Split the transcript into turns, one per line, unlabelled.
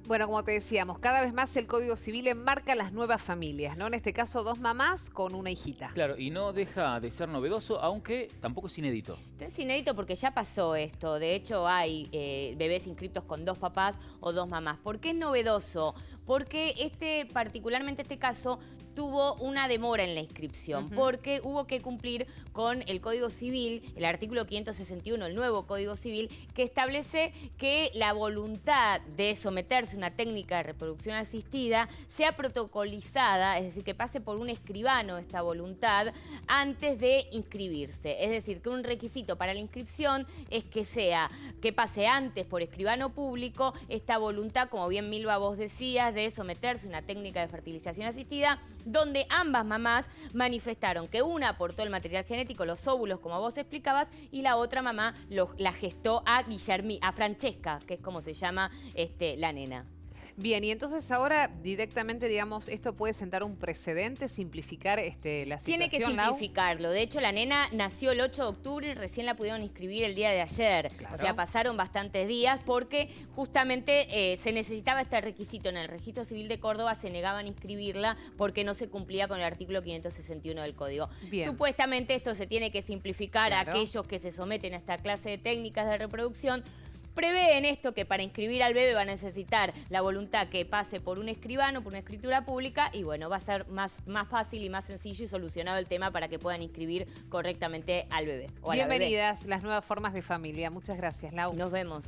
Bueno, como te decíamos, cada vez más el Código Civil enmarca las nuevas familias, ¿no? En este caso, 2 mamás con una hijita.
Claro, y no deja de ser novedoso, aunque tampoco es inédito.
No es inédito porque ya pasó esto. De hecho, hay bebés inscriptos con 2 papás o 2 mamás. ¿Por qué es novedoso? Porque particularmente este caso, tuvo una demora en la inscripción, porque hubo que cumplir con el Código Civil, el artículo 561, el nuevo Código Civil, que establece que la voluntad de someterse a una técnica de reproducción asistida sea protocolizada, es decir, que pase por un escribano esta voluntad antes de inscribirse. Es decir, que un requisito para la inscripción es que pase antes por escribano público esta voluntad, como bien Milva vos decías, de someterse a una técnica de fertilización asistida, donde ambas mamás manifestaron que una aportó el material genético, los óvulos, como vos explicabas, y la otra mamá la gestó a Francesca, que es como se llama la nena.
Bien, y entonces ahora directamente, digamos, esto puede sentar un precedente, simplificar la situación.
Tiene que simplificarlo. De hecho, la nena nació el 8 de octubre y recién la pudieron inscribir el día de ayer.
Claro.
O sea, pasaron bastantes días porque justamente se necesitaba este requisito. En el Registro Civil de Córdoba se negaban a inscribirla porque no se cumplía con el artículo 561 del Código.
Bien.
Supuestamente esto se tiene que simplificar a
Claro.
aquellos que se someten a esta clase de técnicas de reproducción. Prevén esto que para inscribir al bebé va a necesitar la voluntad que pase por un escribano, por una escritura pública, y bueno, va a ser más fácil y más sencillo y solucionado el tema para que puedan inscribir correctamente al bebé. O a la bebé.
Bienvenidas las nuevas formas de familia. Muchas gracias, Lau.
Nos vemos.